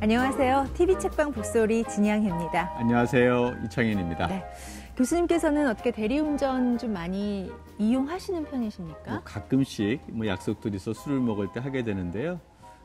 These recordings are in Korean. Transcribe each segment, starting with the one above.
안녕하세요. TV 책방 북소리 진양혜입니다. 안녕하세요. 이창현입니다. 네. 교수님께서는 어떻게 대리운전 좀 많이 이용하시는 편이십니까? 가끔씩 약속들이 있어 술을 먹을 때 하게 되는데요.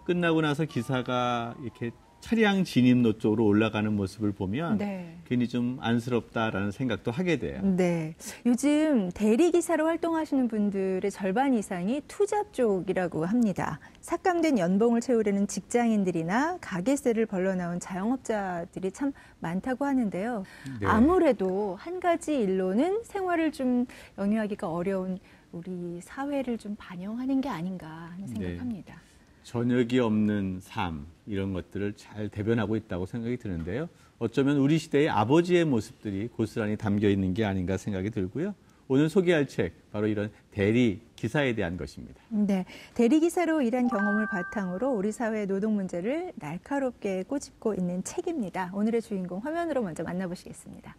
끝나고 나서 기사가 이렇게 차량 진입로 쪽으로 올라가는 모습을 보면 괜히 좀 안쓰럽다라는 생각도 하게 돼요. 네. 요즘 대리기사로 활동하시는 분들의 절반 이상이 투잡 쪽이라고 합니다. 삭감된 연봉을 채우려는 직장인들이나 가게세를 벌러나온 자영업자들이 참 많다고 하는데요. 네. 아무래도 한 가지 일로는 생활을 좀 영위하기가 어려운 우리 사회를 좀 반영하는 게 아닌가 하는 생각합니다. 네. 저녁이 없는 삶, 이런 것들을 잘 대변하고 있다고 생각이 드는데요. 어쩌면 우리 시대의 아버지의 모습들이 고스란히 담겨 있는 게 아닌가 생각이 들고요. 오늘 소개할 책, 바로 이런 대리 기사에 대한 것입니다. 네, 대리 기사로 일한 경험을 바탕으로 우리 사회의 노동 문제를 날카롭게 꼬집고 있는 책입니다. 오늘의 주인공 화면으로 먼저 만나보시겠습니다.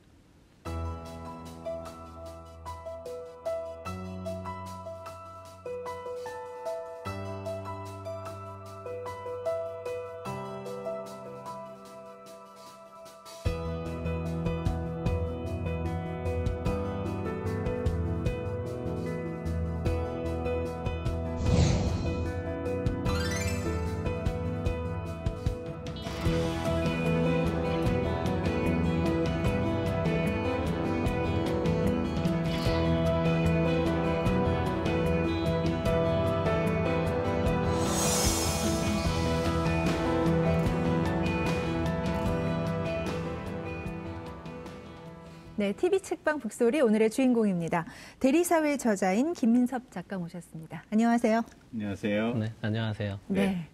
네, TV 책방 북소리 오늘의 주인공입니다. 대리사회 저자인 김민섭 작가 모셨습니다. 안녕하세요. 안녕하세요. 네, 안녕하세요. 네.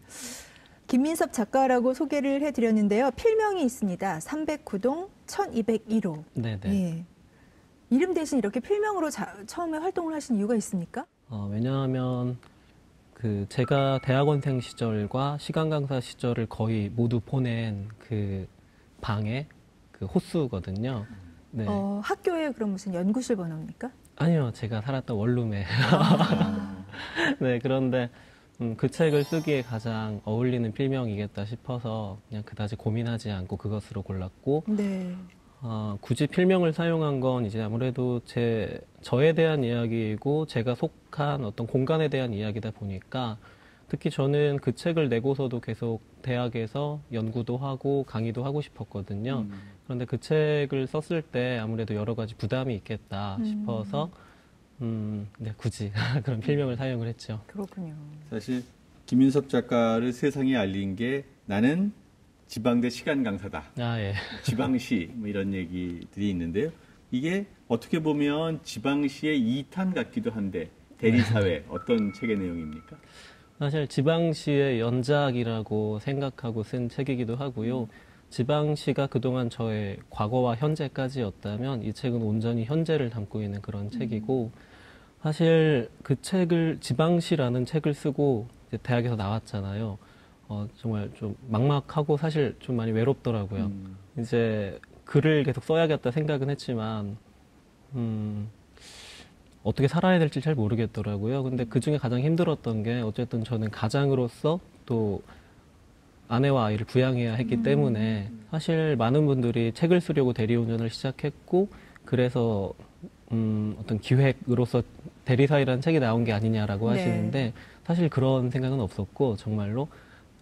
김민섭 작가라고 소개를 해드렸는데요. 필명이 있습니다. 309동 1201호. 네네. 예. 이름 대신 이렇게 필명으로 처음에 활동을 하신 이유가 있습니까? 왜냐하면 제가 대학원생 시절과 시간 강사 시절을 거의 모두 보낸 그 방의 그 호수거든요. 네. 학교에 그럼 무슨 연구실 번호입니까? 아니요, 제가 살았던 원룸에. 네, 그런데 그 책을 쓰기에 가장 어울리는 필명이겠다 싶어서 그냥 그다지 고민하지 않고 그것으로 골랐고, 네. 굳이 필명을 사용한 건 이제 아무래도 저에 대한 이야기이고 제가 속한 어떤 공간에 대한 이야기다 보니까 특히 저는 그 책을 내고서도 계속 대학에서 연구도 하고 강의도 하고 싶었거든요. 그런데 그 책을 썼을 때 아무래도 여러 가지 부담이 있겠다 싶어서 네, 굳이 그런 필명을 사용을 했죠. 그렇군요. 사실 김민섭 작가를 세상에 알린 게 나는 지방대 시간 강사다. 예. 지방시 이런 얘기들이 있는데요. 이게 어떻게 보면 지방시의 2탄 같기도 한데 대리사회 어떤 책의 내용입니까? 사실 지방시의 연작이라고 생각하고 쓴 책이기도 하고요. 지방시가 그동안 저의 과거와 현재까지였다면 이 책은 온전히 현재를 담고 있는 그런 책이고, 사실 그 책을 지방시라는 책을 쓰고 이제 대학에서 나왔잖아요. 정말 좀 막막하고 사실 좀 많이 외롭더라고요. 이제 글을 계속 써야겠다 생각은 했지만 어떻게 살아야 될지 잘 모르겠더라고요. 근데 그 중에 가장 힘들었던 게 어쨌든 저는 가장으로서 또 아내와 아이를 부양해야 했기 때문에 사실 많은 분들이 책을 쓰려고 대리운전을 시작했고 그래서 어떤 기획으로서 대리사회라는 책이 나온 게 아니냐라고 하시는데 사실 그런 생각은 없었고 정말로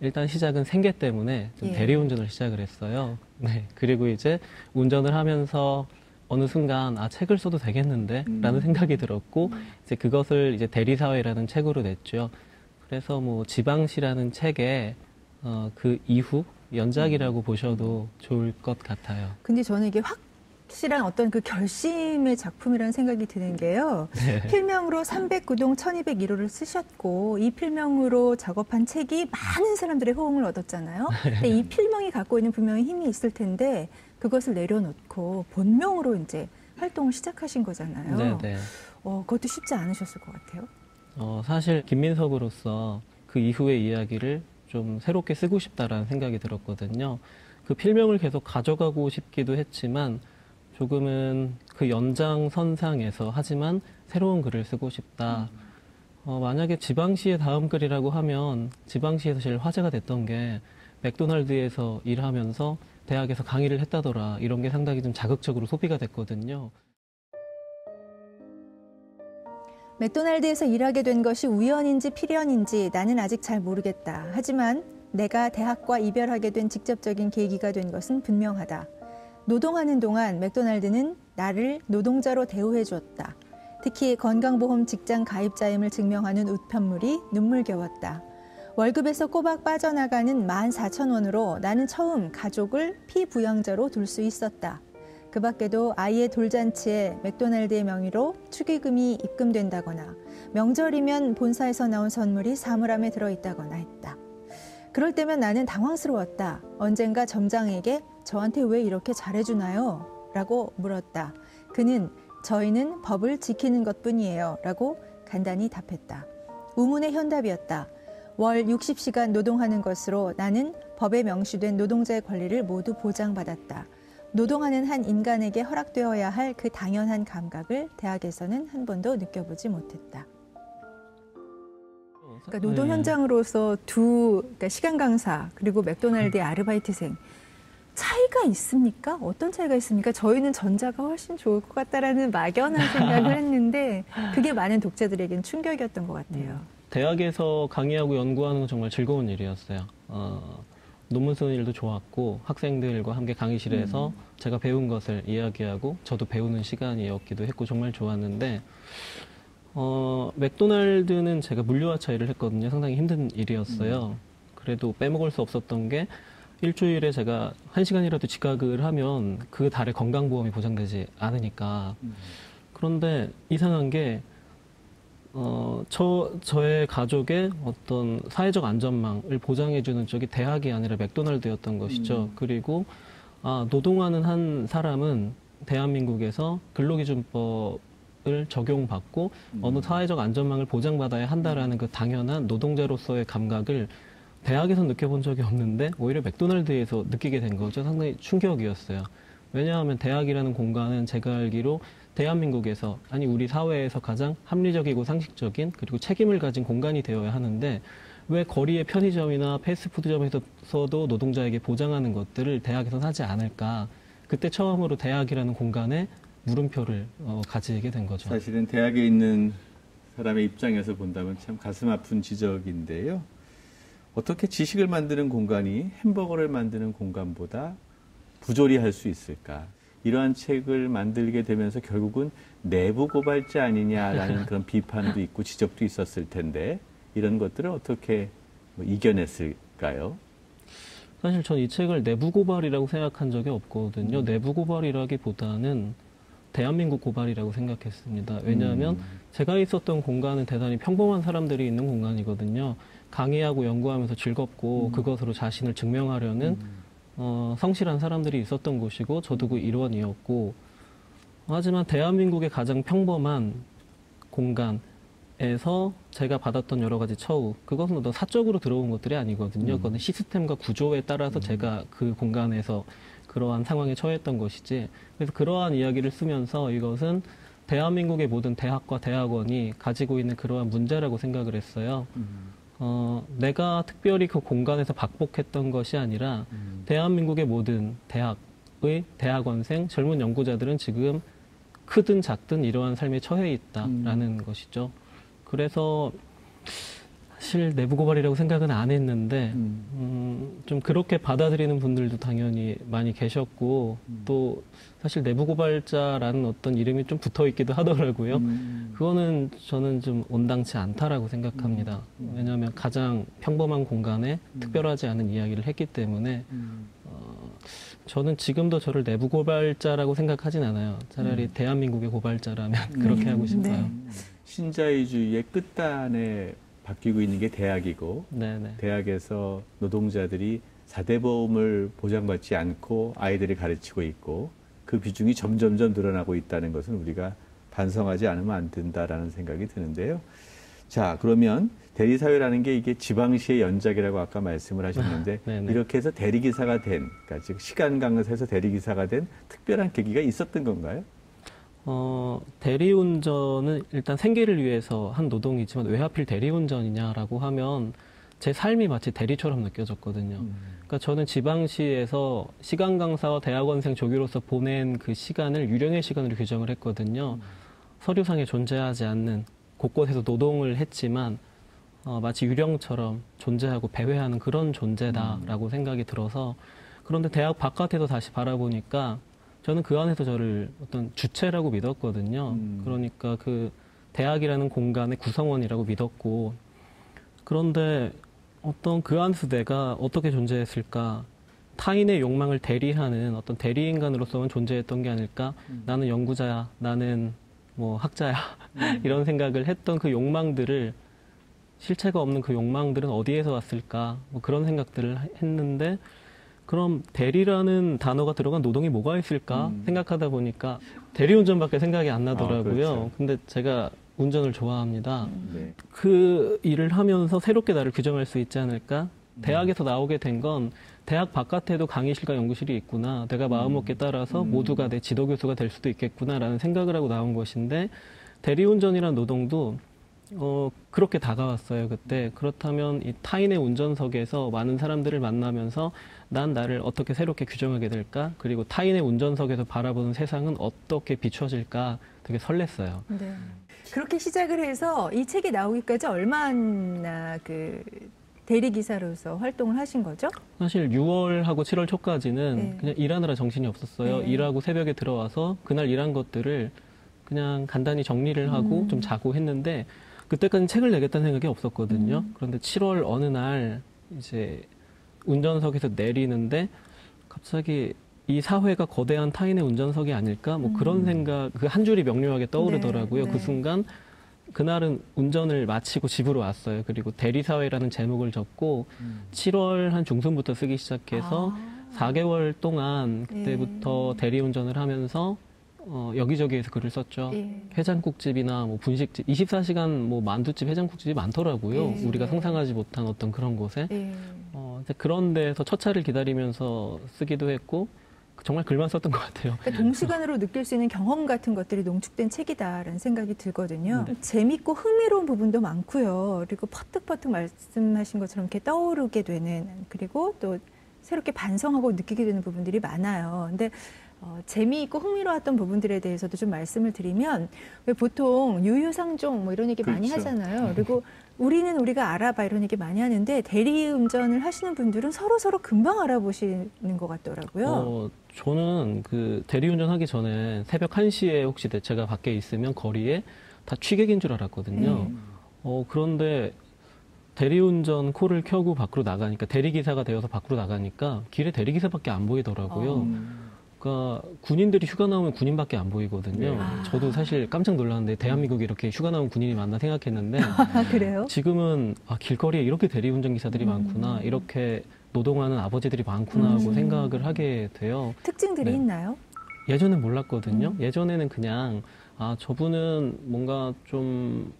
일단 시작은 생계 때문에 좀 대리운전을 시작을 했어요. 네. 그리고 이제 운전을 하면서 어느 순간 책을 써도 되겠는데 라는 생각이 들었고 이제 그것을 이제 대리사회라는 책으로 냈죠. 그래서 뭐 지방시라는 책에 그 이후 연작이라고 보셔도 좋을 것 같아요. 근데 저는 이게 확실한 어떤 그 결심의 작품이라는 생각이 드는 게요. 네. 필명으로 309동 1201호를 쓰셨고 이 필명으로 작업한 책이 많은 사람들의 호응을 얻었잖아요. 근데 이 필명이 갖고 있는 분명히 힘이 있을 텐데 그것을 내려놓고 본명으로 이제 활동을 시작하신 거잖아요. 네네. 그것도 쉽지 않으셨을 것 같아요. 사실 김민섭으로서 그 이후의 이야기를 좀 새롭게 쓰고 싶다라는 생각이 들었거든요. 그 필명을 계속 가져가고 싶기도 했지만 조금은 그 연장선상에서 하지만 새로운 글을 쓰고 싶다. 만약에 지방시의 다음 글이라고 하면 지방시에서 제일 화제가 됐던 게 맥도날드에서 일하면서 대학에서 강의를 했다더라. 이런 게 상당히 좀 자극적으로 소비가 됐거든요. 맥도날드에서 일하게 된 것이 우연인지 필연인지 나는 아직 잘 모르겠다. 하지만 내가 대학과 이별하게 된 직접적인 계기가 된 것은 분명하다. 노동하는 동안 맥도날드는 나를 노동자로 대우해 주었다. 특히 건강보험 직장 가입자임을 증명하는 우편물이 눈물겨웠다. 월급에서 꼬박 빠져나가는 14,000원으로 나는 처음 가족을 피부양자로 둘 수 있었다. 그 밖에도 아이의 돌잔치에 맥도날드의 명의로 축의금이 입금된다거나 명절이면 본사에서 나온 선물이 사물함에 들어있다거나 했다. 그럴 때면 나는 당황스러웠다. 언젠가 점장에게 저한테 왜 이렇게 잘해주나요? 라고 물었다. 그는 저희는 법을 지키는 것뿐이에요. 라고 간단히 답했다. 우문의 현답이었다. 월 60시간 노동하는 것으로 나는 법에 명시된 노동자의 권리를 모두 보장받았다. 노동하는 한 인간에게 허락되어야 할 그 당연한 감각을 대학에서는 한 번도 느껴보지 못했다. 그러니까 노동 현장으로서 그러니까 시간 강사 그리고 맥도날드의 아르바이트생 차이가 있습니까? 어떤 차이가 있습니까? 저희는 전자가 훨씬 좋을 것 같다라는 막연한 생각을 했는데 그게 많은 독자들에게는 충격이었던 것 같아요. 대학에서 강의하고 연구하는 건 정말 즐거운 일이었어요. 논문 쓰는 일도 좋았고 학생들과 함께 강의실에서 제가 배운 것을 이야기하고 저도 배우는 시간이었기도 했고 정말 좋았는데 맥도날드는 제가 물류하차 일을 했거든요. 상당히 힘든 일이었어요. 그래도 빼먹을 수 없었던 게 일주일에 제가 1시간이라도 지각을 하면 그 달에 건강보험이 보장되지 않으니까. 그런데 이상한 게 저의 가족의 어떤 사회적 안전망을 보장해주는 쪽이 대학이 아니라 맥도날드였던 것이죠. 그리고 노동하는 한 사람은 대한민국에서 근로기준법을 적용받고 어느 사회적 안전망을 보장받아야 한다라는 그 당연한 노동자로서의 감각을 대학에서 느껴본 적이 없는데 오히려 맥도날드에서 느끼게 된 거죠. 상당히 충격이었어요. 왜냐하면 대학이라는 공간은 제가 알기로 대한민국에서 아니 우리 사회에서 가장 합리적이고 상식적인 그리고 책임을 가진 공간이 되어야 하는데 왜 거리의 편의점이나 패스트푸드점에서도 노동자에게 보장하는 것들을 대학에서는 하지 않을까. 그때 처음으로 대학이라는 공간에 물음표를 가지게 된 거죠. 사실은 대학에 있는 사람의 입장에서 본다면 참 가슴 아픈 지적인데요. 어떻게 지식을 만드는 공간이 햄버거를 만드는 공간보다 부조리할 수 있을까? 이러한 책을 만들게 되면서 결국은 내부 고발자 아니냐라는 그런 비판도 있고 지적도 있었을 텐데 이런 것들을 어떻게 이겨냈을까요? 사실 전 이 책을 내부 고발이라고 생각한 적이 없거든요. 내부 고발이라기보다는 대한민국 고발이라고 생각했습니다. 왜냐하면 제가 있었던 공간은 대단히 평범한 사람들이 있는 공간이거든요. 강의하고 연구하면서 즐겁고 그것으로 자신을 증명하려는 성실한 사람들이 있었던 곳이고 저도 그 일원이었고 하지만 대한민국의 가장 평범한 공간에서 제가 받았던 여러 가지 처우 그것은 어떤 사적으로 들어온 것들이 아니거든요. 그건 시스템과 구조에 따라서 제가 그 공간에서 그러한 상황에 처했던 것이지 그래서 그러한 이야기를 쓰면서 이것은 대한민국의 모든 대학과 대학원이 가지고 있는 그러한 문제라고 생각을 했어요. 내가 특별히 그 공간에서 박복했던 것이 아니라 대한민국의 모든 대학의 대학원생, 젊은 연구자들은 지금 크든 작든 이러한 삶에 처해 있다라는 것이죠. 그래서 사실 내부 고발이라고 생각은 안 했는데 좀 그렇게 받아들이는 분들도 당연히 많이 계셨고 또 사실 내부 고발자라는 어떤 이름이 좀 붙어 있기도 하더라고요. 그거는 저는 좀 온당치 않다라고 생각합니다. 왜냐하면 가장 평범한 공간에 특별하지 않은 이야기를 했기 때문에 저는 지금도 저를 내부 고발자라고 생각하진 않아요. 차라리 대한민국의 고발자라면 그렇게 하고 싶어요. 네. 신자유주의의 끝단에 바뀌고 있는 게 대학이고 네네. 대학에서 노동자들이 사대보험을 보장받지 않고 아이들을 가르치고 있고 그 비중이 점점점 늘어나고 있다는 것은 우리가 반성하지 않으면 안 된다라는 생각이 드는데요. 자, 그러면 대리사회라는 게 이게 지방시의 연작이라고 아까 말씀을 하셨는데 이렇게 해서 대리기사가 된, 그러니까 즉 시간 강사에서 대리기사가 된 특별한 계기가 있었던 건가요? 대리운전은 일단 생계를 위해서 한 노동이지만 왜 하필 대리운전이냐라고 하면 제 삶이 마치 대리처럼 느껴졌거든요. 그러니까 저는 지방시에서 시간 강사와 대학원생 조교로서 보낸 그 시간을 유령의 시간으로 규정을 했거든요. 서류상에 존재하지 않는 곳곳에서 노동을 했지만 마치 유령처럼 존재하고 배회하는 그런 존재다라고 생각이 들어서 그런데 대학 바깥에서 다시 바라보니까 저는 그 안에서 저를 어떤 주체라고 믿었거든요. 그러니까 그 대학이라는 공간의 구성원이라고 믿었고 그런데 어떤 그 안에서 내가 어떻게 존재했을까? 타인의 욕망을 대리하는 어떤 대리인간으로서만 존재했던 게 아닐까? 나는 연구자야, 나는 뭐 학자야 이런 생각을 했던 그 욕망들을 실체가 없는 그 욕망들은 어디에서 왔을까? 뭐 그런 생각들을 했는데 그럼 대리라는 단어가 들어간 노동이 뭐가 있을까? 생각하다 보니까 대리운전밖에 생각이 안 나더라고요. 그렇죠. 근데 제가 운전을 좋아합니다. 네. 그 일을 하면서 새롭게 나를 규정할 수 있지 않을까? 대학에서 나오게 된 건 대학 바깥에도 강의실과 연구실이 있구나. 내가 마음먹기에 따라서 모두가 내 지도교수가 될 수도 있겠구나라는 생각을 하고 나온 것인데 대리운전이라는 노동도 그렇게 다가왔어요, 그때. 그렇다면 이 타인의 운전석에서 많은 사람들을 만나면서 난 나를 어떻게 새롭게 규정하게 될까? 그리고 타인의 운전석에서 바라보는 세상은 어떻게 비춰질까? 되게 설렜어요. 네. 그렇게 시작을 해서 이 책이 나오기까지 얼마나 그 대리기사로서 활동을 하신 거죠? 사실 6월하고 7월 초까지는 네. 그냥 일하느라 정신이 없었어요. 네. 일하고 새벽에 들어와서 그날 일한 것들을 그냥 간단히 정리를 하고 좀 자고 했는데 그때까지는 책을 내겠다는 생각이 없었거든요. 그런데 7월 어느 날 이제 운전석에서 내리는데 갑자기 이 사회가 거대한 타인의 운전석이 아닐까? 뭐 그런 생각, 그 한 줄이 명료하게 떠오르더라고요. 네, 네. 그 순간 그날은 운전을 마치고 집으로 왔어요. 그리고 대리사회라는 제목을 적고 7월 한 중순부터 쓰기 시작해서 4개월 동안 그때부터 대리운전을 하면서 여기저기에서 글을 썼죠. 예. 해장국집이나 뭐 분식집, 24시간 뭐 만두집, 해장국집이 많더라고요. 예. 우리가 상상하지 못한 어떤 그런 곳에. 예. 이제 그런 데서 첫 차를 기다리면서 쓰기도 했고 정말 글만 썼던 것 같아요. 그러니까 동시간으로 느낄 수 있는 경험 같은 것들이 농축된 책이다라는 생각이 들거든요. 재밌고 흥미로운 부분도 많고요. 그리고 퍼뜩퍼뜩 말씀하신 것처럼 이렇게 떠오르게 되는 그리고 또 새롭게 반성하고 느끼게 되는 부분들이 많아요. 근데 재미있고 흥미로웠던 부분들에 대해서도 좀 말씀을 드리면 왜 보통 유유상종 뭐 이런 얘기 많이 그렇죠. 하잖아요. 그리고 우리는 우리가 알아봐 이런 얘기 많이 하는데 대리운전을 하시는 분들은 서로 금방 알아보시는 것 같더라고요. 저는 그 대리운전 하기 전에 새벽 1시에 혹시 제가 밖에 있으면 거리에 다 취객인 줄 알았거든요. 그런데 대리운전 콜을 켜고 밖으로 나가니까 대리기사가 되어서 밖으로 나가니까 길에 대리기사밖에 안 보이더라고요. 그러니까 군인들이 휴가 나오면 군인밖에 안 보이거든요. 저도 사실 깜짝 놀랐는데 대한민국에 이렇게 휴가 나온 군인이 많나 생각했는데 그래요? 지금은 길거리에 이렇게 대리운전 기사들이 많구나, 이렇게 노동하는 아버지들이 많구나 하고 생각을 하게 돼요. 특징들이 네. 있나요? 예전엔 몰랐거든요. 예전에는 그냥 저분은 뭔가 좀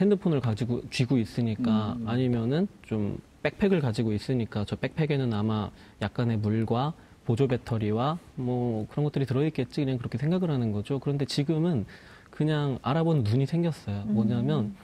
핸드폰을 가지고 쥐고 있으니까 아니면은 좀 백팩을 가지고 있으니까 저 백팩에는 아마 약간의 물과 보조 배터리와 뭐 그런 것들이 들어있겠지, 그냥 그렇게 생각을 하는 거죠. 그런데 지금은 그냥 알아보는 눈이 생겼어요. 뭐냐면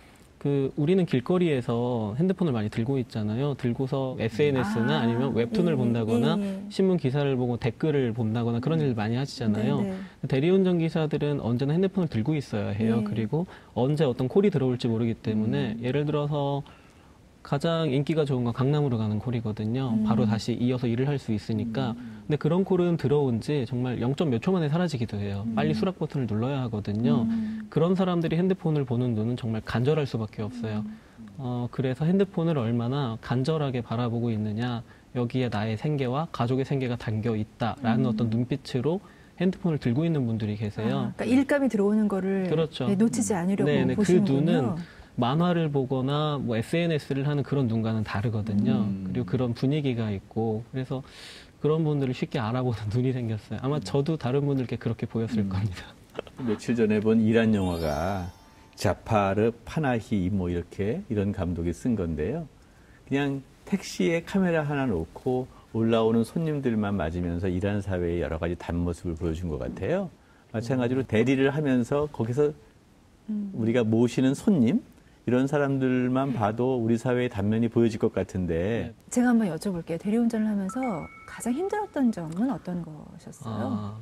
우리는 길거리에서 핸드폰을 많이 들고 있잖아요. 들고서 SNS나 아니면 웹툰을 본다거나 신문 기사를 보고 댓글을 본다거나 그런 일을 많이 하시잖아요. 네네. 대리운전 기사들은 언제나 핸드폰을 들고 있어야 해요. 네. 그리고 언제 어떤 콜이 들어올지 모르기 때문에 예를 들어서 가장 인기가 좋은 건 강남으로 가는 콜이거든요. 바로 다시 이어서 일을 할 수 있으니까. 근데 그런 콜은 들어온 지 정말 0점 몇 초 만에 사라지기도 해요. 빨리 수락 버튼을 눌러야 하거든요. 그런 사람들이 핸드폰을 보는 눈은 정말 간절할 수밖에 없어요. 그래서 핸드폰을 얼마나 간절하게 바라보고 있느냐, 여기에 나의 생계와 가족의 생계가 담겨 있다라는 어떤 눈빛으로 핸드폰을 들고 있는 분들이 계세요. 그러니까 일감이 들어오는 거를 그렇죠. 놓치지 않으려고 네네, 보시는군요. 그 눈은 만화를 보거나 뭐 SNS를 하는 그런 눈과는 다르거든요. 그리고 그런 분위기가 있고, 그래서 그런 분들을 쉽게 알아보는 눈이 생겼어요. 아마 저도 다른 분들께 그렇게 보였을 겁니다. 며칠 전에 본 이란 영화가 자파르 파나히 뭐 이런 감독이 쓴 건데요. 그냥 택시에 카메라 하나 놓고 올라오는 손님들만 맞으면서 이란 사회의 여러 가지 단모습을 보여준 것 같아요. 마찬가지로 대리를 하면서 거기서 우리가 모시는 손님, 이런 사람들만 봐도 우리 사회의 단면이 보여질 것 같은데 제가 한번 여쭤볼게요. 대리운전을 하면서 가장 힘들었던 점은 어떤 것이었어요?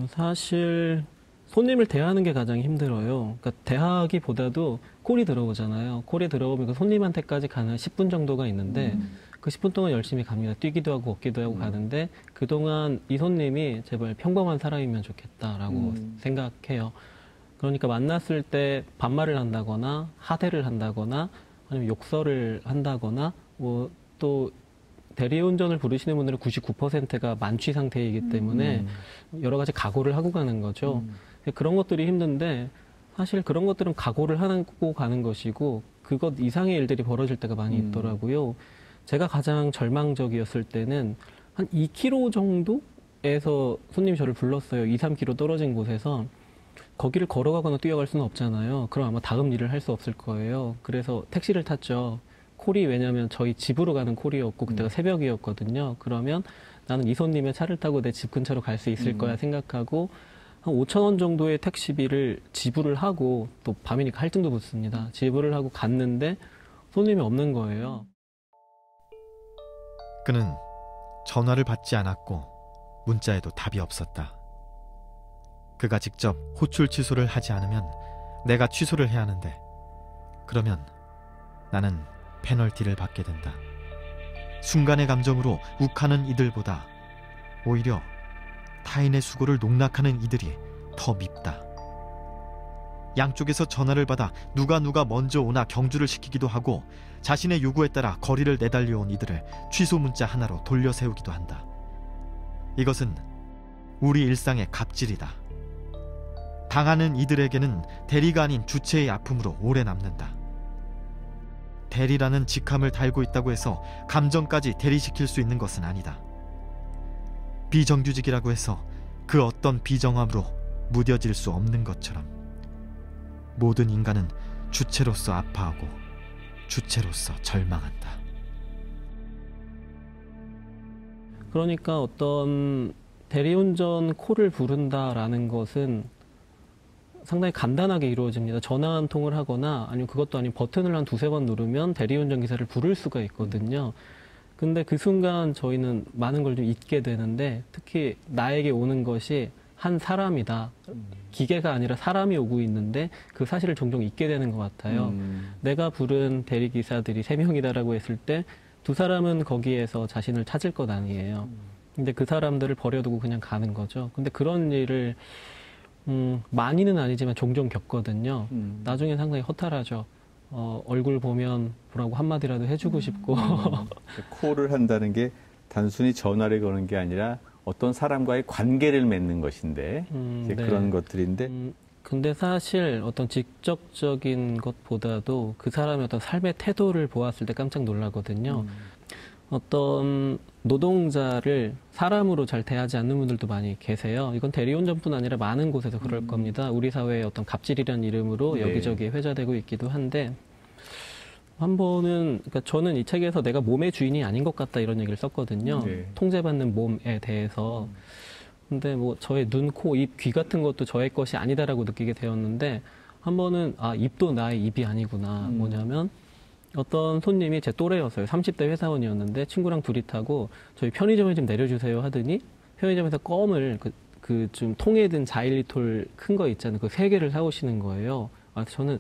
사실 손님을 대하는 게 가장 힘들어요. 그러니까 대하기보다도 콜이 들어오잖아요. 콜이 들어오면 그 손님한테까지 가는 10분 정도가 있는데 그 10분 동안 열심히 갑니다. 뛰기도 하고 걷기도 하고 가는데 그동안 이 손님이 제발 평범한 사람이면 좋겠다라고 생각해요. 그러니까 만났을 때 반말을 한다거나 하대를 한다거나 아니면 욕설을 한다거나 뭐 또 대리운전을 부르시는 분들은 99%가 만취 상태이기 때문에 여러 가지 각오를 하고 가는 거죠. 그런 것들이 힘든데 사실 그런 것들은 각오를 하고 가는 것이고 그것 이상의 일들이 벌어질 때가 많이 있더라고요. 제가 가장 절망적이었을 때는 한 2km 정도에서 손님이 저를 불렀어요. 2, 3km 떨어진 곳에서. 거기를 걸어가거나 뛰어갈 수는 없잖아요. 그럼 아마 다음 일을 할 수 없을 거예요. 그래서 택시를 탔죠. 콜이 왜냐면 저희 집으로 가는 콜이었고 그때가 새벽이었거든요. 그러면 나는 이 손님의 차를 타고 내 집 근처로 갈 수 있을 거야 생각하고 한 5,000원 정도의 택시비를 지불을 하고 또 밤이니까 할증도 붙습니다. 지불을 하고 갔는데 손님이 없는 거예요. 그는 전화를 받지 않았고 문자에도 답이 없었다. 그가 직접 호출 취소를 하지 않으면 내가 취소를 해야 하는데 그러면 나는 페널티를 받게 된다. 순간의 감정으로 욱하는 이들보다 오히려 타인의 수고를 농락하는 이들이 더 밉다. 양쪽에서 전화를 받아 누가 먼저 오나 경주를 시키기도 하고 자신의 요구에 따라 거리를 내달려온 이들을 취소 문자 하나로 돌려 세우기도 한다. 이것은 우리 일상의 갑질이다. 당하는 이들에게는 대리가 아닌 주체의 아픔으로 오래 남는다. 대리라는 직함을 달고 있다고 해서 감정까지 대리시킬 수 있는 것은 아니다. 비정규직이라고 해서 그 어떤 비정함으로 무뎌질 수 없는 것처럼 모든 인간은 주체로서 아파하고 주체로서 절망한다. 그러니까 어떤 대리운전 콜을 부른다라는 것은 상당히 간단하게 이루어집니다. 전화 한 통을 하거나 아니면 그것도 아닌 버튼을 한 2-3번 누르면 대리운전 기사를 부를 수가 있거든요. 근데 그 순간 저희는 많은 걸 좀 잊게 되는데 특히 나에게 오는 것이 한 사람이다. 기계가 아니라 사람이 오고 있는데 그 사실을 종종 잊게 되는 것 같아요. 내가 부른 대리기사들이 3명이다라고 했을 때 2사람은 거기에서 자신을 찾을 것 아니에요. 근데 그 사람들을 버려두고 그냥 가는 거죠. 근데 그런 일을 많이는 아니지만 종종 겪거든요. 나중에 상당히 허탈하죠. 얼굴 보면 뭐라고 한마디라도 해주고 싶고. 콜을 한다는 게 단순히 전화를 거는 게 아니라 어떤 사람과의 관계를 맺는 것인데 이제 네. 그런 것들인데 근데 사실 어떤 직접적인 것보다도 그 사람의 어떤 삶의 태도를 보았을 때 깜짝 놀라거든요. 어떤 노동자를 사람으로 잘 대하지 않는 분들도 많이 계세요. 이건 대리운전뿐 아니라 많은 곳에서 그럴 겁니다. 우리 사회의 어떤 갑질이라는 이름으로 네. 여기저기 회자되고 있기도 한데 한 번은 그러니까 저는 이 책에서 내가 몸의 주인이 아닌 것 같다 이런 얘기를 썼거든요. 네. 통제받는 몸에 대해서. 근데 뭐 저의 눈, 코, 입, 귀 같은 것도 저의 것이 아니다라고 느끼게 되었는데 한 번은 아 입도 나의 입이 아니구나. 뭐냐면 어떤 손님이 제 또래였어요. 30대 회사원이었는데 친구랑 둘이 타고 저희 편의점에 좀 내려주세요 하더니 편의점에서 껌을 그 좀 통에 든 자일리톨 큰 거 있잖아요. 그 3개를 사오시는 거예요. 저는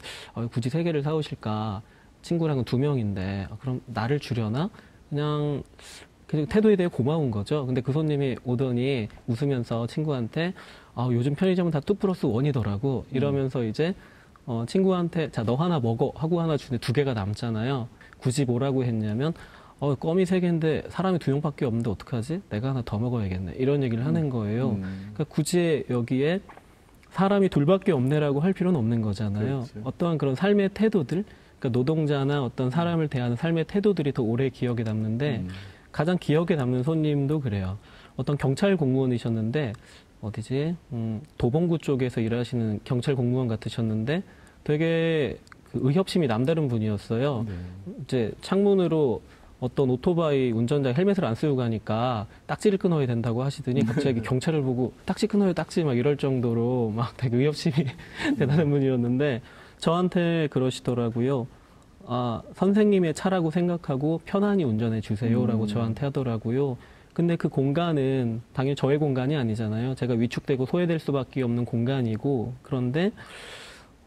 굳이 3개를 사오실까. 친구랑은 2명인데 그럼 나를 주려나? 그냥 태도에 대해 고마운 거죠. 근데 그 손님이 오더니 웃으면서 친구한테 요즘 편의점은 다 2+1이더라고. 이러면서 이제 친구한테 자 너 하나 먹어 하고 하나 주는데 2개가 남잖아요. 굳이 뭐라고 했냐면 껌이 3개인데 사람이 2명밖에 없는데 어떡하지? 내가 하나 더 먹어야겠네. 이런 얘기를 하는 거예요. 그러니까 굳이 여기에 사람이 2밖에 없네라고 할 필요는 없는 거잖아요. 그렇죠. 어떠한 그런 삶의 태도들, 그러니까 노동자나 어떤 사람을 대하는 삶의 태도들이 더 오래 기억에 남는데 가장 기억에 남는 손님도 그래요. 어떤 경찰 공무원이셨는데 어디지? 도봉구 쪽에서 일하시는 경찰 공무원 같으셨는데 되게 그 의협심이 남다른 분이었어요. 이제 창문으로 어떤 오토바이 운전자가 헬멧을 안 쓰고 가니까 딱지를 끊어야 된다고 하시더니 갑자기 경찰을 보고 딱지 끊어요, 딱지 막 이럴 정도로 막 되게 의협심이 대단한 분이었는데 저한테 그러시더라고요. 아, 선생님의 차라고 생각하고 편안히 운전해 주세요라고 저한테 하더라고요. 근데 그 공간은 당연히 저의 공간이 아니잖아요. 제가 위축되고 소외될 수밖에 없는 공간이고, 그런데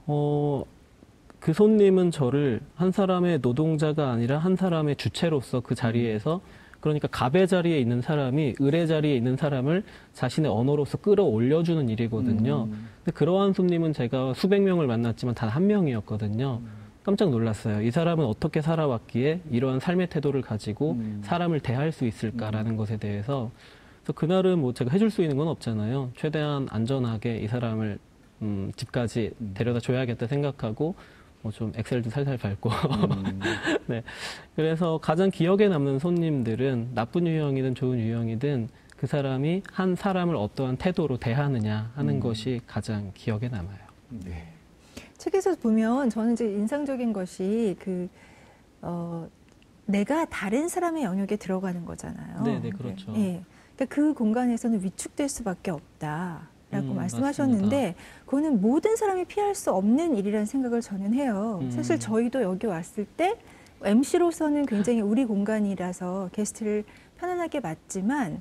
그 손님은 저를 한 사람의 노동자가 아니라 한 사람의 주체로서 그 자리에서, 그러니까 갑의 자리에 있는 사람이 을의 자리에 있는 사람을 자신의 언어로서 끌어올려주는 일이거든요. 근데 그러한 손님은 제가 수백 명을 만났지만 단 한 명이었거든요. 깜짝 놀랐어요. 이 사람은 어떻게 살아왔기에 이러한 삶의 태도를 가지고 사람을 대할 수 있을까라는 것에 대해서. 그래서 그날은 뭐 제가 해줄 수 있는 건 없잖아요. 최대한 안전하게 이 사람을 집까지 데려다 줘야겠다 생각하고 뭐 좀 엑셀도 살살 밟고 네. 그래서 가장 기억에 남는 손님들은 나쁜 유형이든 좋은 유형이든 그 사람이 한 사람을 어떠한 태도로 대하느냐 하는 것이 가장 기억에 남아요. 네. 책에서 보면 저는 이제 인상적인 것이 내가 다른 사람의 영역에 들어가는 거잖아요. 네, 그렇죠. 예. 그러니까 그 공간에서는 위축될 수밖에 없다라고 말씀하셨는데 맞습니다. 그거는 모든 사람이 피할 수 없는 일이라는 생각을 저는 해요. 사실 저희도 여기 왔을 때 MC로서는 굉장히 우리 공간이라서 게스트를 편안하게 맞지만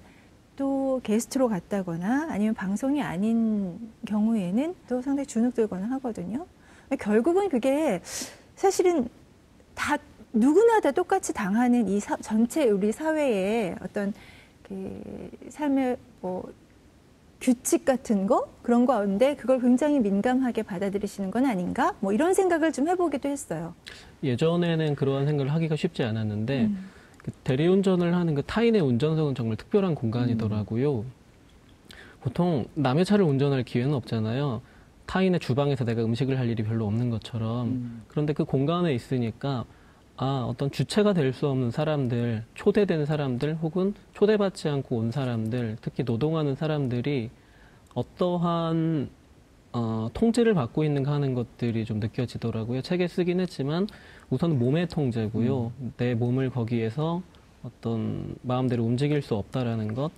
또 게스트로 갔다거나 아니면 방송이 아닌 경우에는 또 상당히 주눅 들거나 하거든요. 결국은 그게 사실은 다 누구나 다 똑같이 당하는 이 전체 우리 사회의 어떤 그 삶의 뭐 규칙 같은 거 그런 거인데 그걸 굉장히 민감하게 받아들이시는 건 아닌가? 뭐 이런 생각을 좀 해보기도 했어요. 예전에는 그러한 생각을 하기가 쉽지 않았는데 그 대리운전을 하는 그 타인의 운전석은 정말 특별한 공간이더라고요. 보통 남의 차를 운전할 기회는 없잖아요. 타인의 주방에서 내가 음식을 할 일이 별로 없는 것처럼. 그런데 그 공간에 있으니까 어떤 주체가 될 수 없는 사람들, 초대된 사람들 혹은 초대받지 않고 온 사람들, 특히 노동하는 사람들이 어떠한 통제를 받고 있는가 하는 것들이 좀 느껴지더라고요. 책에 쓰긴 했지만 우선 몸의 통제고요. 내 몸을 거기에서 어떤 마음대로 움직일 수 없다라는 것,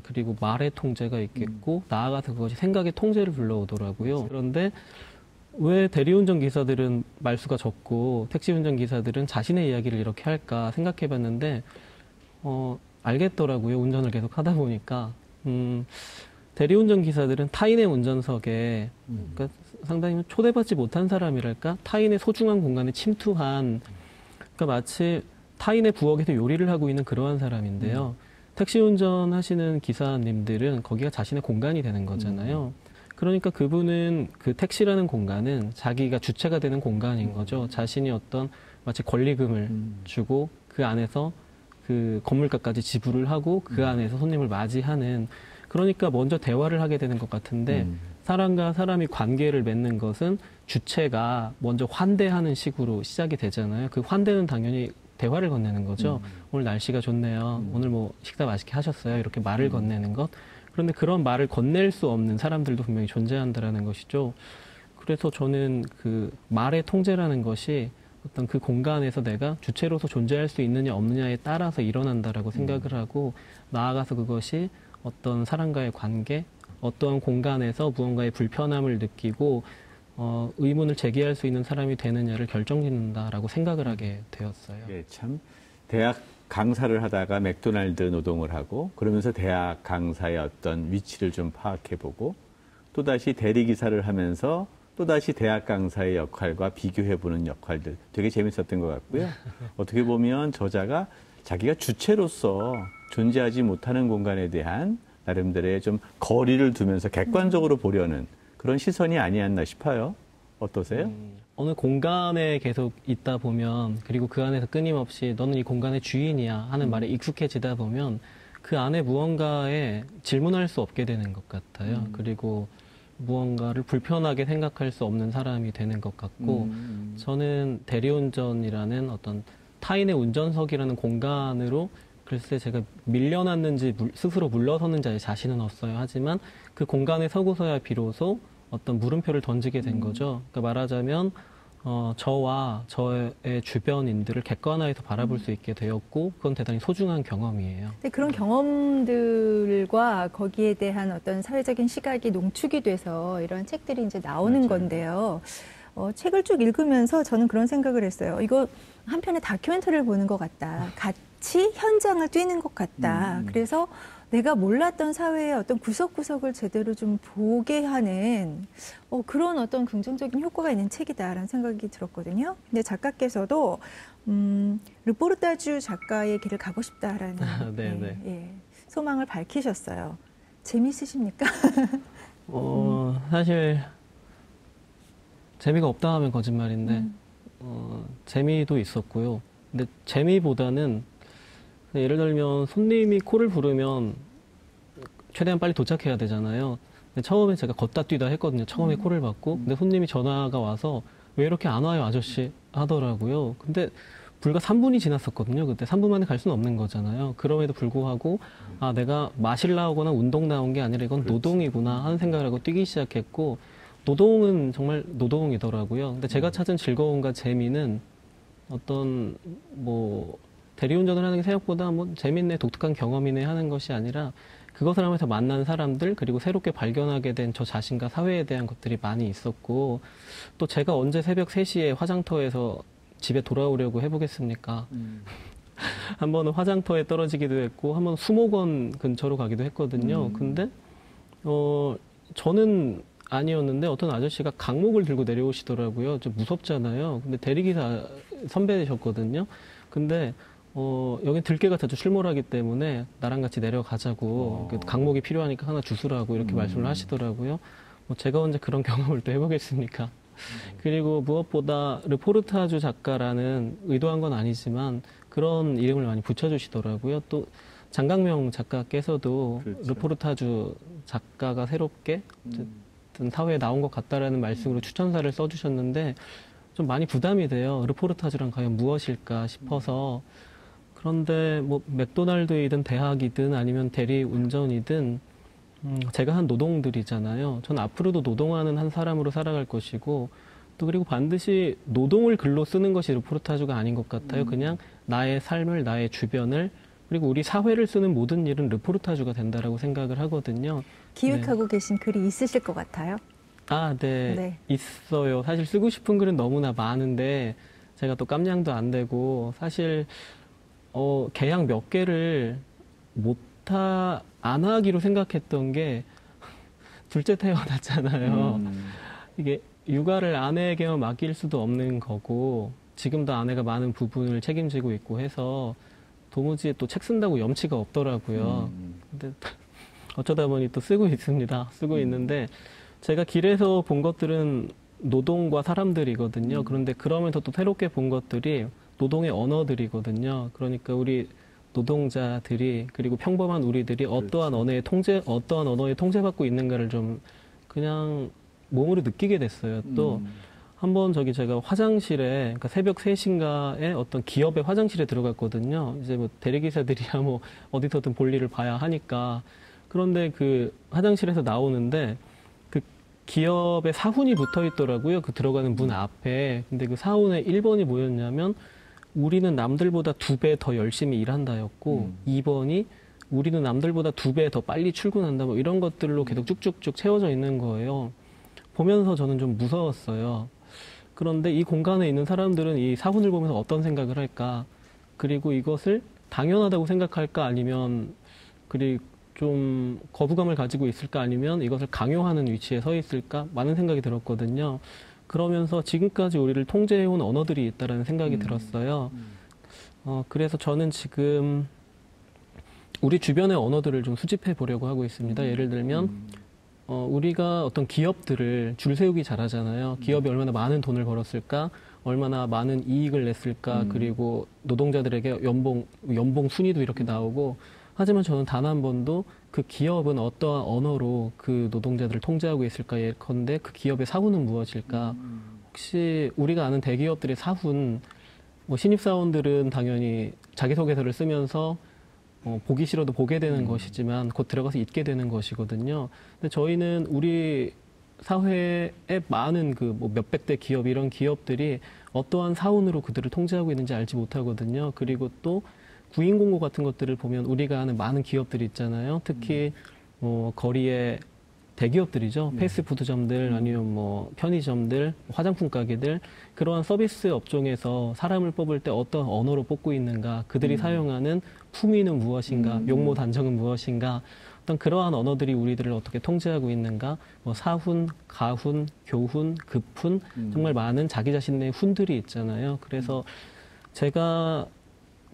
그리고 말의 통제가 있겠고 나아가서 그것이 생각의 통제를 불러오더라고요. 그런데 왜 대리운전 기사들은 말수가 적고 택시운전 기사들은 자신의 이야기를 이렇게 할까 생각해봤는데 알겠더라고요. 운전을 계속 하다 보니까 대리운전 기사들은 타인의 운전석에 그러니까 상당히 초대받지 못한 사람이랄까 타인의 소중한 공간에 침투한 그러니까 마치 타인의 부엌에서 요리를 하고 있는 그러한 사람인데요. 택시 운전하시는 기사님들은 거기가 자신의 공간이 되는 거잖아요. 그러니까 그분은 그 택시라는 공간은 자기가 주체가 되는 공간인 거죠. 자신이 어떤 마치 권리금을 주고 그 안에서 그 건물가까지 지불을 하고 그 안에서 손님을 맞이하는 그러니까 먼저 대화를 하게 되는 것 같은데 사람과 사람이 관계를 맺는 것은 주체가 먼저 환대하는 식으로 시작이 되잖아요. 그 환대는 당연히 대화를 건네는 거죠. 오늘 날씨가 좋네요. 오늘 뭐 식사 맛있게 하셨어요. 이렇게 말을 건네는 것. 그런데 그런 말을 건넬 수 없는 사람들도 분명히 존재한다라는 것이죠. 그래서 저는 그 말의 통제라는 것이 어떤 그 공간에서 내가 주체로서 존재할 수 있느냐 없느냐에 따라서 일어난다라고 생각을 하고 나아가서 그것이 어떤 사람과의 관계, 어떠한 공간에서 무언가의 불편함을 느끼고 의문을 제기할 수 있는 사람이 되느냐를 결정짓는다라고 생각을 하게 되었어요. 예, 참 대학 강사를 하다가 맥도날드 노동을 하고 그러면서 대학 강사의 어떤 위치를 좀 파악해보고 또다시 대리기사를 하면서 또다시 대학 강사의 역할과 비교해보는 역할들 되게 재밌었던 것 같고요. 어떻게 보면 저자가 자기가 주체로서 존재하지 못하는 공간에 대한 나름대로의 좀 거리를 두면서 객관적으로 보려는 그런 시선이 아니었나 싶어요. 어떠세요? 어느 공간에 계속 있다 보면 그리고 그 안에서 끊임없이 너는 이 공간의 주인이야 하는 말에 익숙해지다 보면 그 안에 무언가에 질문할 수 없게 되는 것 같아요. 그리고 무언가를 불편하게 생각할 수 없는 사람이 되는 것 같고 저는 대리운전이라는 어떤 타인의 운전석이라는 공간으로 글쎄 제가 밀려났는지 스스로 물러섰는지 자신은 없어요. 하지만 그 공간에 서고서야 비로소 어떤 물음표를 던지게 된 거죠. 그러니까 말하자면 저와 저의 주변인들을 객관화해서 바라볼 수 있게 되었고 그건 대단히 소중한 경험이에요. 근데 그런 경험들과 거기에 대한 어떤 사회적인 시각이 농축이 돼서 이런 책들이 이제 나오는 맞아요. 건데요. 책을 쭉 읽으면서 저는 그런 생각을 했어요. 이거 한편의 다큐멘터리를 보는 것 같다. 같이 현장을 뛰는 것 같다. 그래서 내가 몰랐던 사회의 어떤 구석구석을 제대로 좀 보게 하는 그런 어떤 긍정적인 효과가 있는 책이다라는 생각이 들었거든요. 근데 작가께서도 르포르타주 작가의 길을 가고 싶다라는 소망을 밝히셨어요. 재미있으십니까? 사실 재미가 없다 하면 거짓말인데 재미도 있었고요. 근데 재미보다는 예를 들면 손님이 코를 부르면 최대한 빨리 도착해야 되잖아요. 근데 처음에 제가 걷다 뛰다 했거든요. 처음에 코를 받고. 근데 손님이 전화가 와서 왜 이렇게 안 와요, 아저씨? 하더라고요. 근데 불과 3분이 지났었거든요. 그때 3분 만에 갈 수는 없는 거잖아요. 그럼에도 불구하고 내가 마실 나오거나 운동 나온 게 아니라 이건 노동이구나 하는 생각을 하고 뛰기 시작했고 노동은 정말 노동이더라고요. 근데 제가 찾은 즐거움과 재미는 어떤 대리운전을 하는 게 생각보다 재밌네, 독특한 경험이네 하는 것이 아니라 그것을 하면서 만난 사람들, 그리고 새롭게 발견하게 된 저 자신과 사회에 대한 것들이 많이 있었고, 또 제가 언제 새벽 3시에 화장터에서 집에 돌아오려고 해보겠습니까? 한 번은 화장터에 떨어지기도 했고, 한 번 수목원 근처로 가기도 했거든요. 근데, 저는 아니었는데 어떤 아저씨가 강목을 들고 내려오시더라고요. 좀 무섭잖아요. 근데 대리기사 선배셨거든요. 근데 여기 들깨가 자주 출몰하기 때문에 나랑 같이 내려가자고 강목이 필요하니까 하나 주스라고 이렇게 말씀을 하시더라고요. 제가 언제 그런 경험을 또 해보겠습니까? 그리고 무엇보다 르포르타주 작가라는 의도한 건 아니지만 그런 이름을 많이 붙여주시더라고요. 또 장강명 작가께서도 그렇죠. 르포르타주 작가가 새롭게 어쨌든 사회에 나온 것 같다라는 말씀으로 추천사를 써주셨는데 좀 많이 부담이 돼요. 르포르타주란 과연 무엇일까 싶어서. 그런데 맥도날드이든 대학이든 아니면 대리운전이든 제가 한 노동들이잖아요. 전 앞으로도 노동하는 한 사람으로 살아갈 것이고 또 그리고 반드시 노동을 글로 쓰는 것이 르포르타주가 아닌 것 같아요. 그냥 나의 삶을, 나의 주변을 그리고 우리 사회를 쓰는 모든 일은 르포르타주가 된다라고 생각을 하거든요. 기획하고 계신 글이 있으실 것 같아요. 네. 있어요. 사실 쓰고 싶은 글은 너무나 많은데 제가 또 깜냥도 안 되고 사실 계약 몇 개를 안 하기로 생각했던 게 둘째 태어났잖아요. 이게 육아를 아내에게만 맡길 수도 없는 거고 지금도 아내가 많은 부분을 책임지고 있고 해서 도무지 또 책 쓴다고 염치가 없더라고요. 근데 어쩌다 보니 또 쓰고 있습니다. 쓰고 있는데 제가 길에서 본 것들은 노동과 사람들이거든요. 그런데 그러면서 또 새롭게 본 것들이 노동의 언어들이거든요. 그러니까 우리 노동자들이 그리고 평범한 우리들이 어떠한 언어에 통제받고 있는가를 좀 그냥 몸으로 느끼게 됐어요. 또 한번 제가 화장실에 그러니까 새벽 3시인가에 어떤 기업의 화장실에 들어갔거든요. 이제 대리기사들이야 어디서든 볼일을 봐야 하니까. 그런데 그 화장실에서 나오는데 그 기업의 사훈이 붙어 있더라고요. 그 들어가는 문 앞에. 근데 그 사훈의 1번이 뭐였냐면 우리는 남들보다 2배 더 열심히 일한다였고 2번이 우리는 남들보다 2배 더 빨리 출근한다 이런 것들로 계속 쭉쭉쭉 채워져 있는 거예요. 보면서 저는 좀 무서웠어요. 그런데 이 공간에 있는 사람들은 이 사훈을 보면서 어떤 생각을 할까? 그리고 이것을 당연하다고 생각할까? 아니면 좀 거부감을 가지고 있을까? 아니면 이것을 강요하는 위치에 서 있을까? 많은 생각이 들었거든요. 그러면서 지금까지 우리를 통제해온 언어들이 있다는 생각이 들었어요. 그래서 저는 지금 우리 주변의 언어들을 좀 수집해 보려고 하고 있습니다. 예를 들면 우리가 어떤 기업들을 줄 세우기 잘하잖아요. 기업이 얼마나 많은 돈을 벌었을까, 얼마나 많은 이익을 냈을까, 그리고 노동자들에게 연봉 순위도 이렇게 나오고. 하지만 저는 단 한 번도 그 기업은 어떠한 언어로 그 노동자들을 통제하고 있을까 예컨대 그 기업의 사훈은 무엇일까? 혹시 우리가 아는 대기업들의 사훈, 신입사원들은 당연히 자기소개서를 쓰면서 보기 싫어도 보게 되는 것이지만 곧 들어가서 잊게 되는 것이거든요. 근데 저희는 우리 사회에 많은 몇백 대 기업, 이런 기업들이 어떠한 사훈으로 그들을 통제하고 있는지 알지 못하거든요. 그리고 또 구인 공고 같은 것들을 보면 우리가 아는 많은 기업들이 있잖아요. 특히 거리에 대기업들이죠. 패스트푸드점들 아니면 뭐 편의점들, 화장품 가게들 그러한 서비스 업종에서 사람을 뽑을 때 어떤 언어로 뽑고 있는가, 그들이 사용하는 품위는 무엇인가, 용모 단정은 무엇인가, 어떤 그러한 언어들이 우리들을 어떻게 통제하고 있는가, 뭐 사훈, 가훈, 교훈, 급훈 정말 많은 자기 자신의 훈들이 있잖아요. 그래서 제가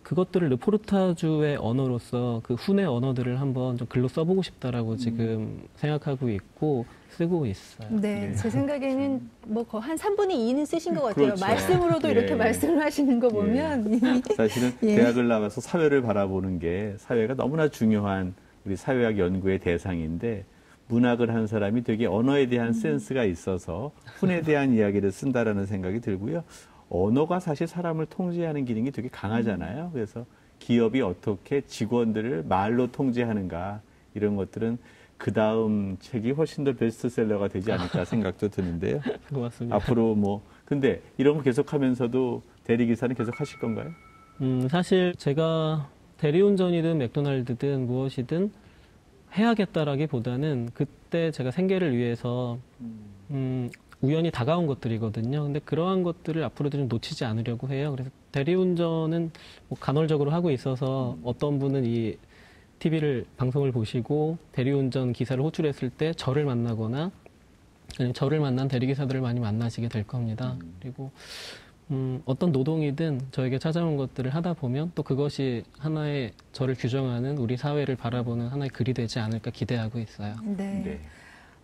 그것들을 르포르타주의 언어로서 그 훈의 언어들을 한번 좀 글로 써보고 싶다라고 지금 생각하고 있고 쓰고 있어요. 네, 제 생각에는 뭐 한 3분의 2는 쓰신 것 같아요. 그렇죠. 말씀으로도 예. 이렇게 말씀을 하시는 거 보면 이미 사실은 예. 대학을 나가서 사회를 바라보는 게 사회가 너무나 중요한 우리 사회학 연구의 대상인데 문학을 한 사람이 되게 언어에 대한 센스가 있어서 훈에 대한 이야기를 쓴다라는 생각이 들고요. 언어가 사실 사람을 통제하는 기능이 되게 강하잖아요. 그래서 기업이 어떻게 직원들을 말로 통제하는가 이런 것들은 그 다음 책이 훨씬 더 베스트셀러가 되지 않을까 생각도 드는데요. 고맙습니다. 앞으로 뭐 근데 이런 거 계속하면서도 대리기사는 계속 하실 건가요? 사실 제가 대리운전이든 맥도날드든 무엇이든 해야겠다라기보다는 그때 제가 생계를 위해서 우연히 다가온 것들이거든요. 근데 그러한 것들을 앞으로도 좀 놓치지 않으려고 해요. 그래서 대리운전은 뭐 간헐적으로 하고 있어서 어떤 분은 이 TV를 방송을 보시고 대리운전 기사를 호출했을 때 저를 만나거나 아니면 저를 만난 대리기사들을 많이 만나시게 될 겁니다. 그리고 어떤 노동이든 저에게 찾아온 것들을 하다 보면 또 그것이 하나의 저를 규정하는 우리 사회를 바라보는 하나의 글이 되지 않을까 기대하고 있어요. 네. 네.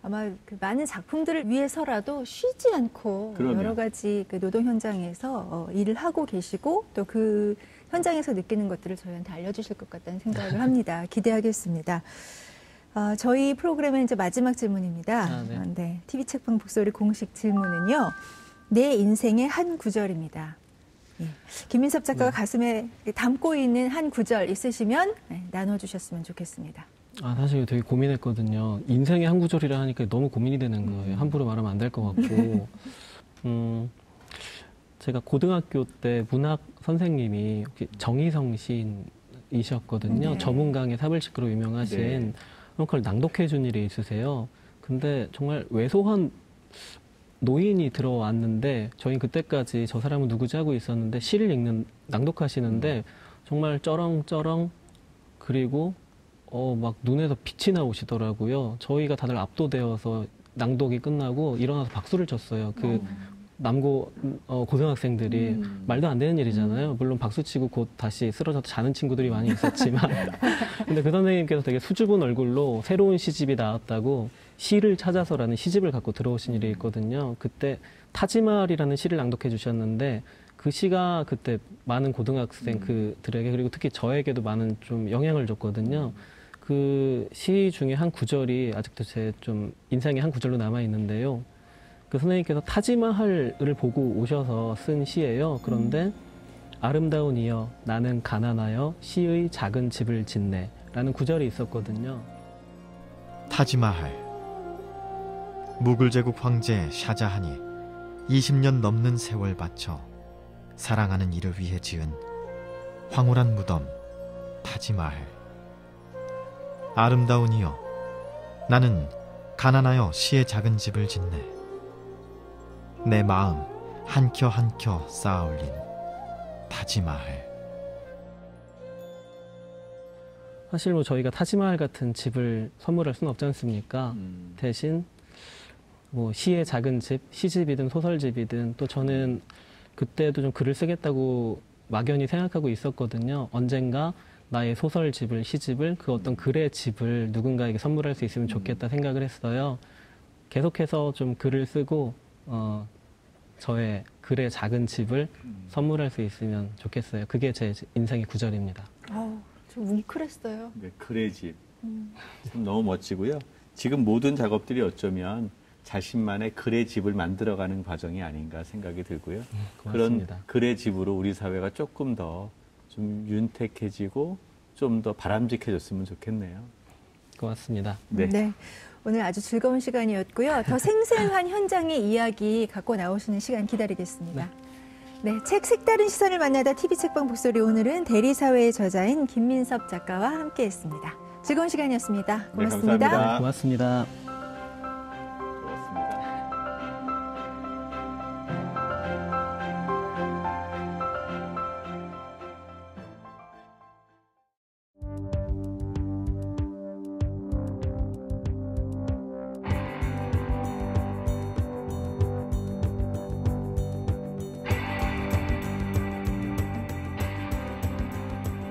아마 그 많은 작품들을 위해서라도 쉬지 않고 그럼요. 여러 가지 그 노동 현장에서 일을 하고 계시고 또 그 현장에서 느끼는 것들을 저희한테 알려주실 것 같다는 생각을 합니다. 기대하겠습니다. 저희 프로그램의 이제 마지막 질문입니다. 네. TV 책방 북소리 공식 질문은요. 내 인생의 한 구절입니다. 예. 김민섭 작가가 가슴에 담고 있는 한 구절 있으시면 나눠주셨으면 좋겠습니다. 사실 되게 고민했거든요. 인생의 한 구절이라 하니까 너무 고민이 되는 거예요. 함부로 말하면 안 될 것 같고. 제가 고등학교 때 문학 선생님이 정희성 시인이셨거든요. 네. 저문강의 사불시크로 유명하신 네. 그걸 낭독해 준 일이 있으세요. 근데 정말 왜소한 노인이 들어왔는데 저희는 그때까지 저 사람은 누구지 하고 있었는데 시를 낭독하시는데 정말 쩌렁쩌렁 그리고 막 눈에서 빛이 나오시더라고요. 저희가 다들 압도되어서 낭독이 끝나고 일어나서 박수를 쳤어요. 그 남고 고등학생들이 말도 안 되는 일이잖아요. 물론 박수치고 곧 다시 쓰러져서 자는 친구들이 많이 있었지만 근데 그 선생님께서 되게 수줍은 얼굴로 새로운 시집이 나왔다고 시를 찾아서라는 시집을 갖고 들어오신 일이 있거든요. 그때 타지말이라는 시를 낭독해 주셨는데 그 시가 그때 많은 고등학생 그들에게 그리고 특히 저에게도 많은 좀 영향을 줬거든요. 그 시 중에 한 구절이 아직도 제 좀 인생의 한 구절로 남아 있는데요. 그 선생님께서 타지마할을 보고 오셔서 쓴 시예요. 그런데 아름다운 이여 나는 가난하여 시의 작은 집을 짓네 라는 구절이 있었거든요. 타지마할. 무굴 제국 황제 샤자한이 20년 넘는 세월 바쳐 사랑하는 이를 위해 지은 황홀한 무덤 타지마할. 아름다운 이여 나는 가난하여 시의 작은 집을 짓네. 내 마음 한 켜 한 켜 쌓아 올린 타지마할. 사실 뭐 저희가 타지마할 같은 집을 선물할 수는 없지 않습니까? 대신 뭐 시의 작은 집, 시집이든 소설집이든 또 저는 그때도 좀 글을 쓰겠다고 막연히 생각하고 있었거든요. 언젠가 나의 소설집을, 시집을, 그 어떤 글의 집을 누군가에게 선물할 수 있으면 좋겠다 생각을 했어요. 계속해서 좀 글을 쓰고 저의 글의 작은 집을 선물할 수 있으면 좋겠어요. 그게 제 인생의 구절입니다. 좀 뭉클했어요. 네, 글의 집. 참 너무 멋지고요. 지금 모든 작업들이 어쩌면 자신만의 글의 집을 만들어가는 과정이 아닌가 생각이 들고요. 고맙습니다. 그런 글의 집으로 우리 사회가 조금 더 좀 윤택해지고 좀 더 바람직해졌으면 좋겠네요. 고맙습니다. 네. 오늘 아주 즐거운 시간이었고요. 더 생생한 현장의 이야기 갖고 나오시는 시간 기다리겠습니다. 네, 책 색다른 시선을 만나다 TV 책방 북소리 오늘은 대리사회의 저자인 김민섭 작가와 함께했습니다. 즐거운 시간이었습니다. 고맙습니다. 감사합니다. 고맙습니다.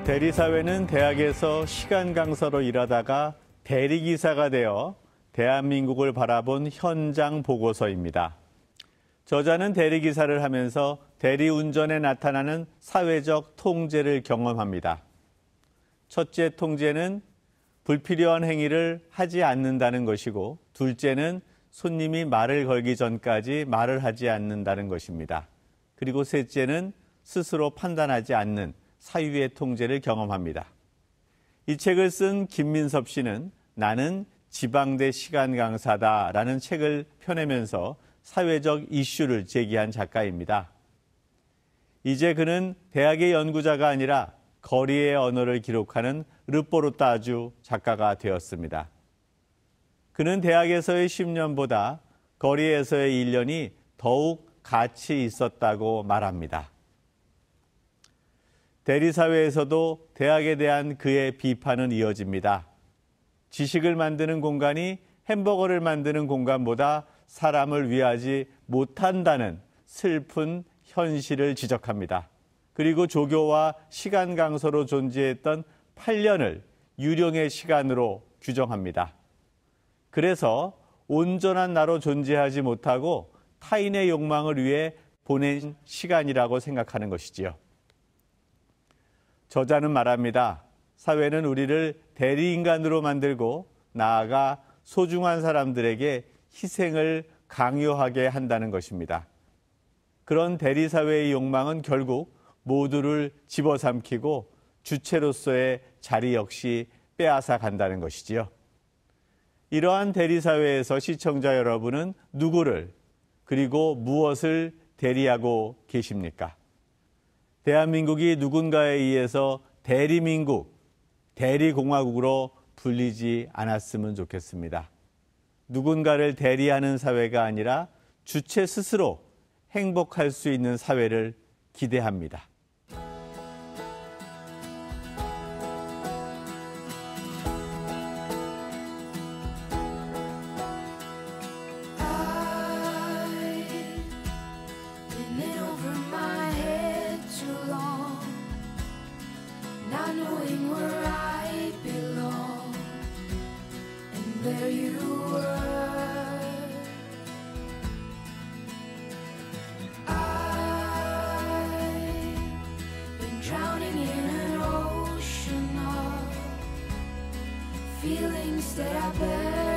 대리사회는 대학에서 시간 강사로 일하다가 대리기사가 되어 대한민국을 바라본 현장 보고서입니다. 저자는 대리기사를 하면서 대리운전에 나타나는 사회적 통제를 경험합니다. 첫째 통제는 불필요한 행위를 하지 않는다는 것이고, 둘째는 손님이 말을 걸기 전까지 말을 하지 않는다는 것입니다. 그리고 셋째는 스스로 판단하지 않는 사유의 통제를 경험합니다. 이 책을 쓴 김민섭 씨는 나는 지방대 시간 강사다라는 책을 펴내면서 사회적 이슈를 제기한 작가입니다. 이제 그는 대학의 연구자가 아니라 거리의 언어를 기록하는 르포르타주 작가가 되었습니다. 그는 대학에서의 10년보다 거리에서의 1년이 더욱 가치 있었다고 말합니다. 대리사회에서도 대학에 대한 그의 비판은 이어집니다. 지식을 만드는 공간이 햄버거를 만드는 공간보다 사람을 위하지 못한다는 슬픈 현실을 지적합니다. 그리고 조교와 시간 강서로 존재했던 8년을 유령의 시간으로 규정합니다. 그래서 온전한 나로 존재하지 못하고 타인의 욕망을 위해 보낸 시간이라고 생각하는 것이지요. 저자는 말합니다. 사회는 우리를 대리인간으로 만들고 나아가 소중한 사람들에게 희생을 강요하게 한다는 것입니다. 그런 대리사회의 욕망은 결국 모두를 집어삼키고 주체로서의 자리 역시 빼앗아 간다는 것이지요. 이러한 대리사회에서 시청자 여러분은 누구를 그리고 무엇을 대리하고 계십니까? 대한민국이 누군가에 의해서 대리민국, 대리공화국으로 불리지 않았으면 좋겠습니다. 누군가를 대리하는 사회가 아니라 주체 스스로 행복할 수 있는 사회를 기대합니다. Feelings that I bear